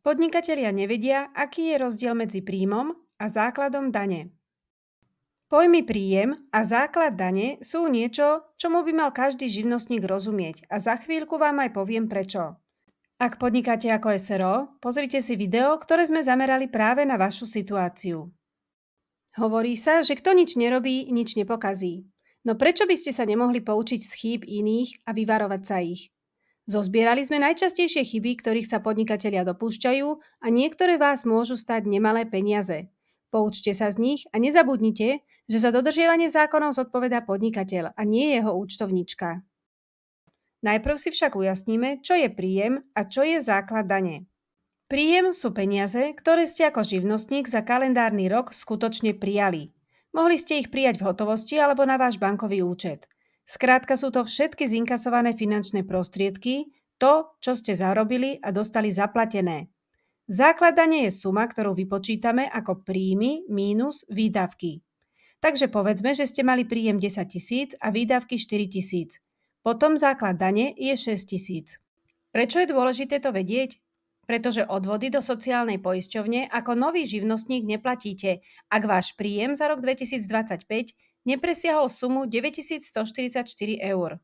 Podnikatelia nevedia, aký je rozdiel medzi príjmom a základom dane. Pojmy príjem a základ dane sú niečo, čomu by mal každý živnostník rozumieť a za chvíľku vám aj poviem prečo. Ak podnikáte ako SRO, pozrite si video, ktoré sme zamerali práve na vašu situáciu. Hovorí sa, že kto nič nerobí, nič nepokazí. No prečo by ste sa nemohli poučiť z chýb iných a vyvarovať sa ich? Zozbierali sme najčastejšie chyby, ktorých sa podnikatelia dopúšťajú a niektoré vás môžu stať nemalé peniaze. Poučte sa z nich a nezabudnite, že za dodržiavanie zákonov zodpovedá podnikateľ a nie jeho účtovníčka. Najprv si však ujasníme, čo je príjem a čo je základ dane. Príjem sú peniaze, ktoré ste ako živnostník za kalendárny rok skutočne prijali. Mohli ste ich prijať v hotovosti alebo na váš bankový účet. Skrátka sú to všetky zinkasované finančné prostriedky, to, čo ste zarobili a dostali zaplatené. Základ dane je suma, ktorú vypočítame ako príjmy mínus výdavky. Takže povedzme, že ste mali príjem 10 000 a výdavky 4 000. Potom základ dane je 6 000. Prečo je dôležité to vedieť? Pretože odvody do sociálnej poisťovne ako nový živnostník neplatíte, ak váš príjem za rok 2025 nepresiahol sumu 9144 eur.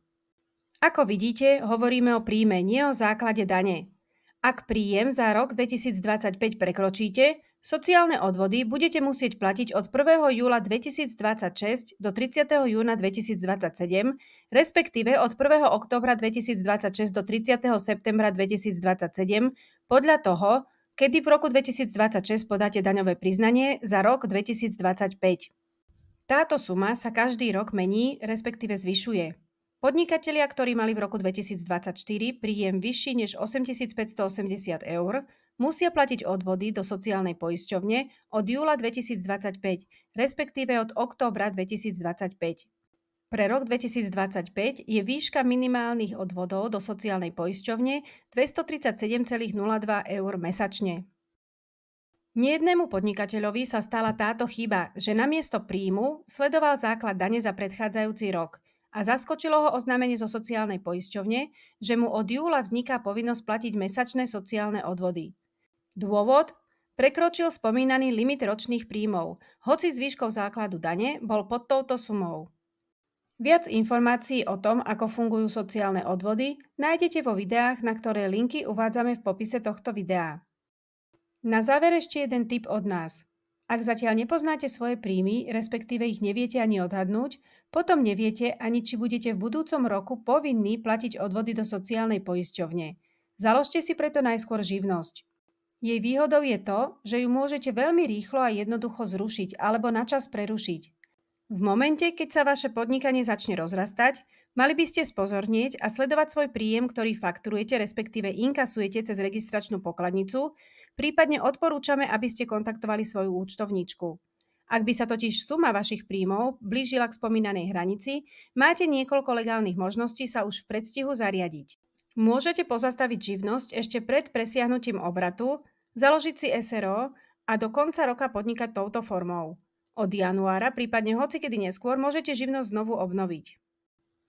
Ako vidíte, hovoríme o príjme, nie o základe dane. Ak príjem za rok 2025 prekročíte, sociálne odvody budete musieť platiť od 1. júla 2026 do 30. júna 2027, respektíve od 1. októbra 2026 do 30. septembra 2027, podľa toho, kedy v roku 2026 podáte daňové priznanie za rok 2025. Táto suma sa každý rok mení, respektíve zvyšuje. Podnikatelia, ktorí mali v roku 2024 príjem vyšší než 8580 eur, musia platiť odvody do sociálnej poisťovne od júla 2025, respektíve od októbra 2025. Pre rok 2025 je výška minimálnych odvodov do sociálnej poisťovne 237,02 eur mesačne. Nejednému podnikateľovi sa stala táto chyba, že namiesto príjmu sledoval základ dane za predchádzajúci rok a zaskočilo ho oznámenie zo sociálnej poisťovne, že mu od júla vzniká povinnosť platiť mesačné sociálne odvody. Dôvod? Prekročil spomínaný limit ročných príjmov, hoci s výškou základu dane bol pod touto sumou. Viac informácií o tom, ako fungujú sociálne odvody, nájdete vo videách, na ktoré linky uvádzame v popise tohto videa. Na záver ešte jeden tip od nás. Ak zatiaľ nepoznáte svoje príjmy, respektíve ich neviete ani odhadnúť, potom neviete ani, či budete v budúcom roku povinní platiť odvody do sociálnej poisťovne. Založte si preto najskôr živnosť. Jej výhodou je to, že ju môžete veľmi rýchlo a jednoducho zrušiť alebo načas prerušiť. V momente, keď sa vaše podnikanie začne rozrastať, mali by ste spozornieť a sledovať svoj príjem, ktorý fakturujete, respektíve inkasujete cez registračnú pokladnicu. Prípadne odporúčame, aby ste kontaktovali svoju účtovníčku. Ak by sa totiž suma vašich príjmov blížila k spomínanej hranici, máte niekoľko legálnych možností sa už v predstihu zariadiť. Môžete pozastaviť živnosť ešte pred presiahnutím obratu, založiť si SRO a do konca roka podnikať touto formou. Od januára, prípadne hocikedy neskôr, môžete živnosť znovu obnoviť.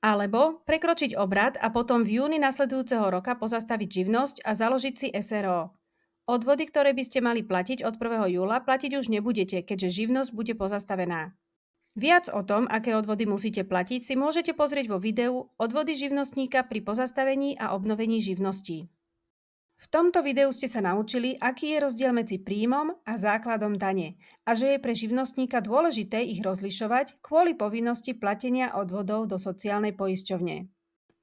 Alebo prekročiť obrat a potom v júni nasledujúceho roka pozastaviť živnosť a založiť si SRO. Odvody, ktoré by ste mali platiť od 1. júla, platiť už nebudete, keďže živnosť bude pozastavená. Viac o tom, aké odvody musíte platiť, si môžete pozrieť vo videu Odvody živnostníka pri pozastavení a obnovení živností. V tomto videu ste sa naučili, aký je rozdiel medzi príjmom a základom dane a že je pre živnostníka dôležité ich rozlišovať kvôli povinnosti platenia odvodov do sociálnej poisťovne.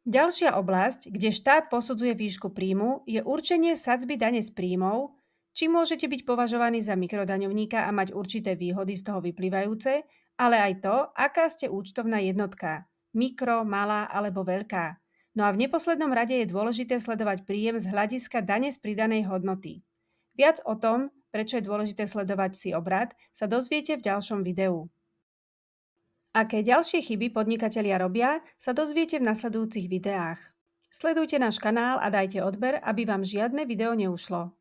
Ďalšia oblasť, kde štát posudzuje výšku príjmu, je určenie sadzby dane z príjmov, či môžete byť považovaní za mikrodaňovníka a mať určité výhody z toho vyplývajúce, ale aj to, aká ste účtovná jednotka, mikro, malá alebo veľká. No a v neposlednom rade je dôležité sledovať príjem z hľadiska dane z pridanej hodnoty. Viac o tom, prečo je dôležité sledovať si obrat, sa dozviete v ďalšom videu. Aké ďalšie chyby podnikatelia robia, sa dozviete v nasledujúcich videách. Sledujte náš kanál a dajte odber, aby vám žiadne video neušlo.